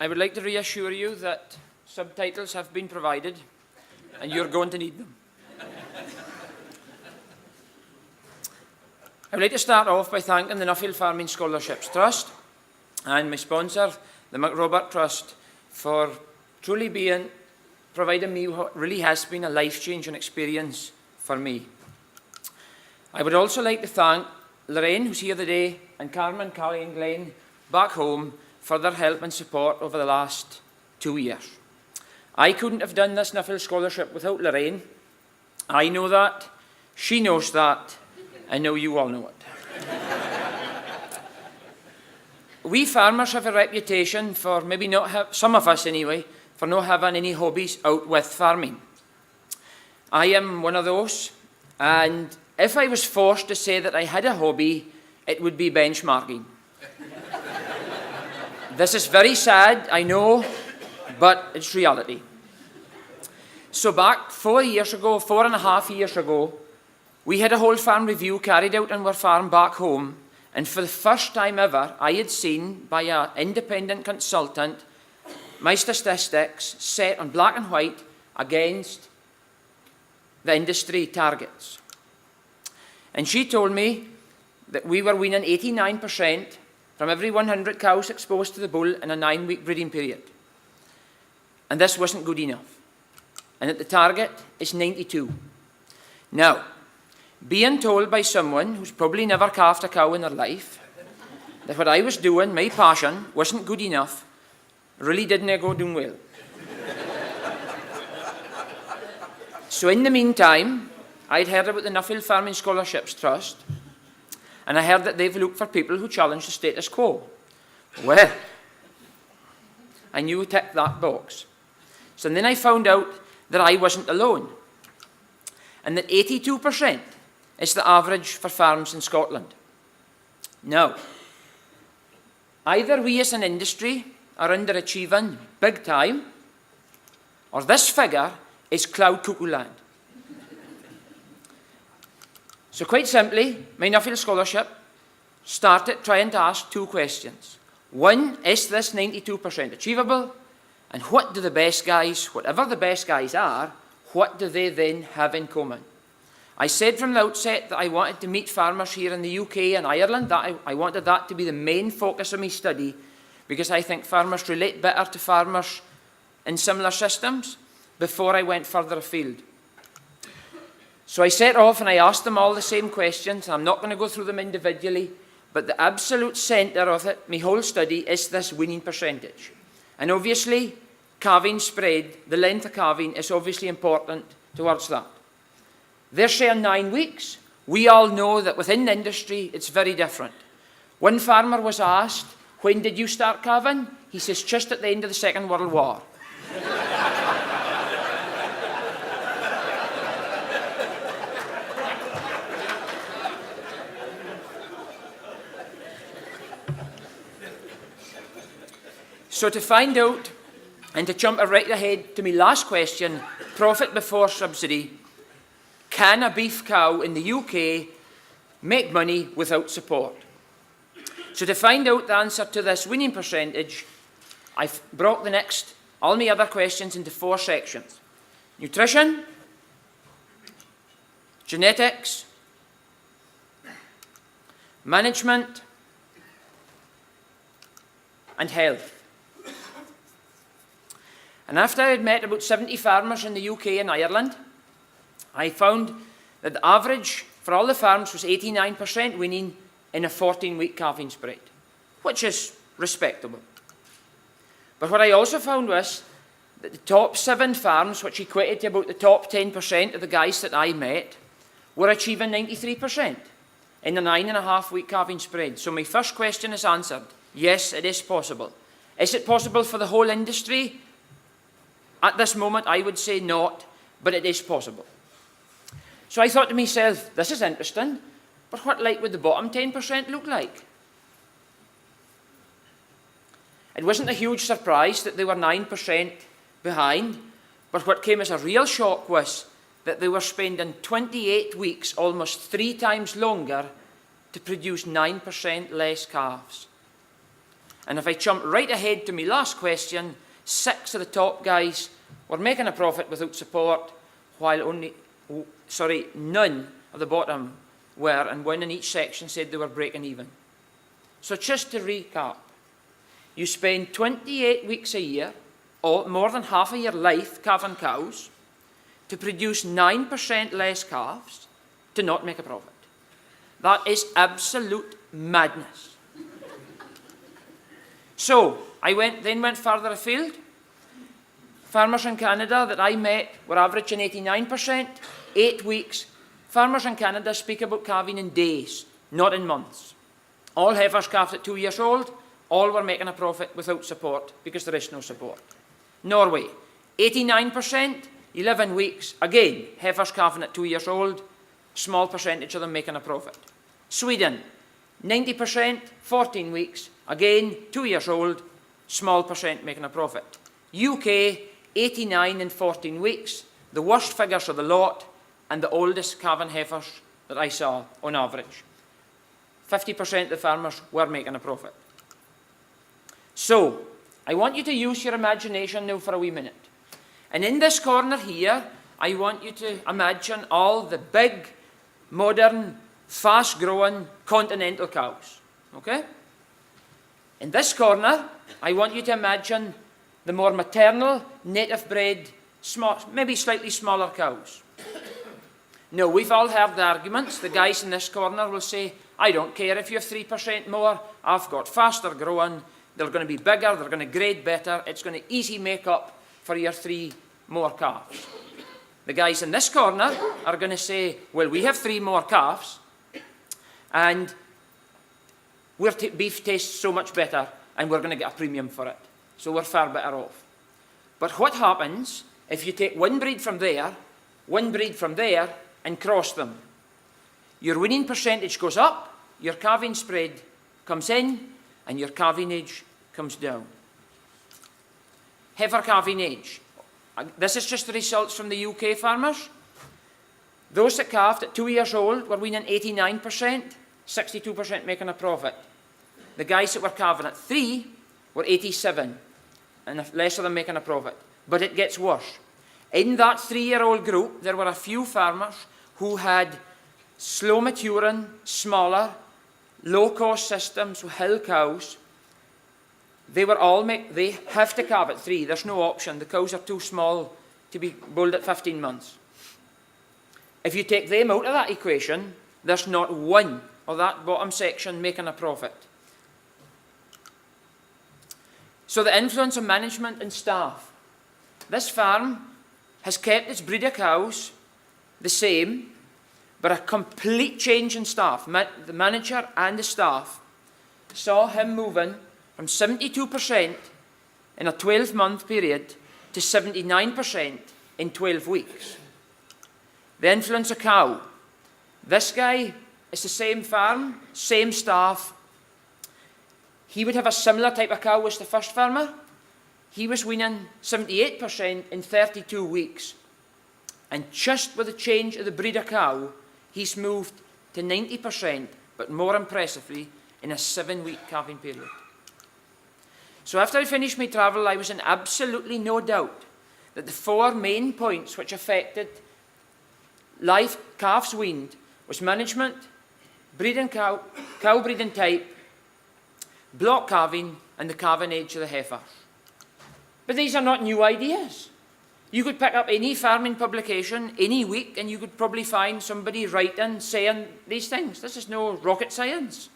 I would like to reassure you that subtitles have been provided and you're going to need them. I would like to start off by thanking the Nuffield Farming Scholarships Trust and my sponsor, the McRobert Trust, for truly providing me what really has been a life-changing experience for me. I would also like to thank Lorraine, who's here today, and Carmen, Callie and Glenn back home for their help and support over the last 2 years. I couldn't have done this Nuffield Scholarship without Lorraine. I know that, she knows that, and now you all know it. We farmers have a reputation for maybe not have, some of us anyway, for not having any hobbies out with farming. I am one of those, and if I was forced to say that I had a hobby, it would be benchmarking. This is very sad, I know, but it's reality. So back 4.5 years ago, we had a whole farm review carried out on our farm back home, and for the first time ever, I had seen by an independent consultant my statistics set on black and white against the industry targets. And she told me that we were winning 89% from every 100 cows exposed to the bull in a 9-week breeding period. And this wasn't good enough. And that the target is 92. Now, being told by someone who's probably never calved a cow in their life that what I was doing, my passion, wasn't good enough, really didn't go doing well. So in the meantime, I'd heard about the Nuffield Farming Scholarships Trust, and I heard that they've looked for people who challenge the status quo. Well, I knew to tick that box. So then I found out that I wasn't alone, and that 82% is the average for farms in Scotland. Now, either we as an industry are underachieving big time, or this figure is cloud cuckoo land. So quite simply, my Nuffield Scholarship started trying to ask 2 questions. One, is this 92% achievable? And what do the best guys, whatever the best guys are, what do they then have in common? I said from the outset that I wanted to meet farmers here in the UK and Ireland, that I wanted that to be the main focus of my study, because I think farmers relate better to farmers in similar systems before I went further afield. So I set off and I asked them all the same questions. I'm not going to go through them individually, but the absolute centre of it, my whole study, is this winning percentage. And obviously, calving spread, the length of calving, is obviously important towards that. They're saying 9 weeks. We all know that within the industry, it's very different. One farmer was asked, when did you start calving? He says, just at the end of the Second World War. So to find out, and to jump right ahead to my last question, profit before subsidy, can a beef cow in the UK make money without support? So to find out the answer to this winning percentage, I've brought all my other questions into 4 sections. Nutrition, genetics, management, and health. And after I had met about 70 farmers in the UK and Ireland, I found that the average for all the farms was 89% winning in a 14-week calving spread, which is respectable. But what I also found was that the top 7 farms, which equated to about the top 10% of the guys that I met, were achieving 93% in the 9.5-week calving spread. So my first question is answered. Yes, it is possible. Is it possible for the whole industry? At this moment, I would say not, but it is possible. So I thought to myself, this is interesting, but what would the bottom 10% look like? It wasn't a huge surprise that they were 9% behind, but what came as a real shock was that they were spending 28 weeks, almost 3 times longer, to produce 9% less calves. And if I jump right ahead to my last question, 6 of the top guys were making a profit without support, while none of the bottom were, and one in each section said they were breaking even. So just to recap, you spend 28 weeks a year, or more than half of your life, calving cows, to produce 9% less calves to not make a profit. That is absolute madness. So I then went further afield. Farmers in Canada that I met were averaging 89%, 8 weeks. Farmers in Canada speak about calving in days, not in months. All heifers calved at 2 years old, all were making a profit without support because there is no support. Norway, 89%, 11 weeks. Again, heifers calving at 2 years old, small percentage of them making a profit. Sweden, 90%, 14 weeks. Again, 2 years old, small percent making a profit. UK, 89 and 14 weeks. The worst figures of the lot and the oldest calving heifers that I saw on average. 50% of the farmers were making a profit. So, I want you to use your imagination now for a wee minute. And in this corner here, I want you to imagine all the big, modern, fast-growing continental cows. Okay? In this corner, I want you to imagine the more maternal, native-bred, maybe slightly smaller cows. Now, we've all heard the arguments. The guys in this corner will say, I don't care if you're 3% more, I've got faster growing, they're going to be bigger, they're going to grade better, it's going to easy make up for your 3 more calves. The guys in this corner are going to say, well, we have 3 more calves, and beef tastes so much better, and we're going to get a premium for it. So we're far better off. But what happens if you take one breed from there, and cross them? Your winning percentage goes up, your calving spread comes in, and your calving age comes down. Heifer calving age. This is just the results from the UK farmers. Those that calved at 2 years old were winning 89%, 62% making a profit. The guys that were calving at 3 were 87%, and less of them making a profit. But it gets worse. In that 3-year-old group, there were a few farmers who had slow maturing, smaller, low-cost systems with hill cows. They have to calve at 3. There's no option. The cows are too small to be bulled at 15 months. If you take them out of that equation, there's not one of that bottom section making a profit. So the influence of management and staff. This farm has kept its breed of cows the same, but a complete change in staff. The manager and the staff saw him moving from 72% in a 12-month period to 79% in 12 weeks. The influence of cow. This guy is the same farm, same staff. He would have a similar type of cow as the first farmer. He was winning 78% in 32 weeks. And just with the change of the breed of cow, he's moved to 90%, but more impressively, in a 7-week calving period. So after I finished my travel, I was in absolutely no doubt that the 4 main points which affected live calves weaned was management, breeding cow breeding type, block calving, and the calving age of the heifers. But these are not new ideas. You could pick up any farming publication any week and you could probably find somebody writing, saying these things. This is no rocket science.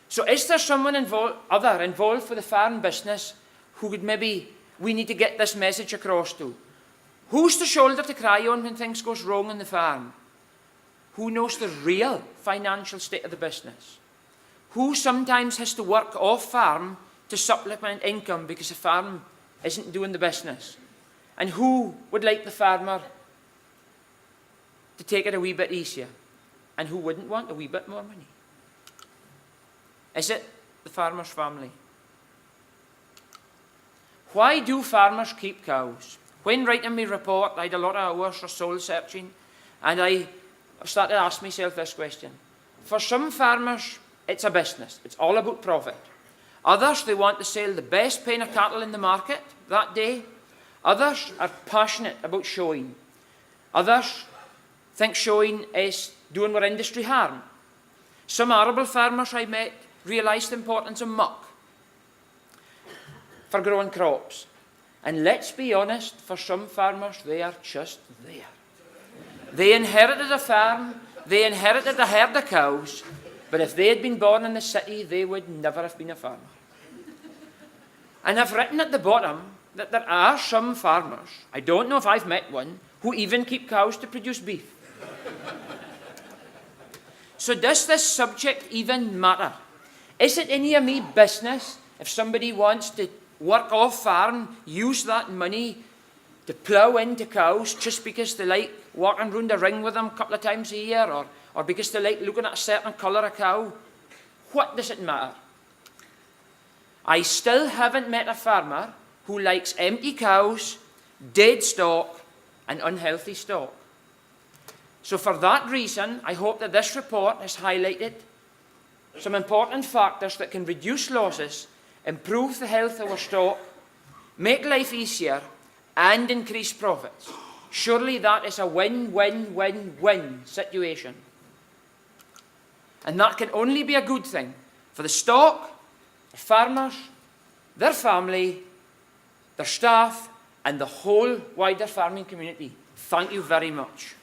So is there someone involved with the farm business who would we need to get this message across to? Who's the shoulder to cry on when things goes wrong in the farm? Who knows the real financial state of the business? Who sometimes has to work off farm to supplement income because the farm isn't doing the business? And who would like the farmer to take it a wee bit easier? And who wouldn't want a wee bit more money? Is it the farmer's family? Why do farmers keep cows? When writing my report, I had a lot of hours for soul searching, and I started to ask myself this question. For some farmers, it's a business. It's all about profit. Others, they want to sell the best pen of cattle in the market that day. Others are passionate about showing. Others think showing is doing our industry harm. Some arable farmers I met realised the importance of muck for growing crops. And let's be honest, for some farmers, they are just there. They inherited a farm, they inherited a herd of cows, but if they had been born in the city, they would never have been a farmer. And I've written at the bottom that there are some farmers, I don't know if I've met one, who even keep cows to produce beef. So does this subject even matter? Is it any of me business if somebody wants to work off farm, use that money to plough into cows just because they like walking round the ring with them a couple of times a year, or because they like looking at a certain colour of cow? What does it matter? I still haven't met a farmer who likes empty cows, dead stock, and unhealthy stock. So for that reason, I hope that this report has highlighted some important factors that can reduce losses, improve the health of our stock, make life easier, and increase profits. Surely that is a win-win-win-win situation. And that can only be a good thing for the stock, the farmers, their family, their staff, and the whole wider farming community. Thank you very much.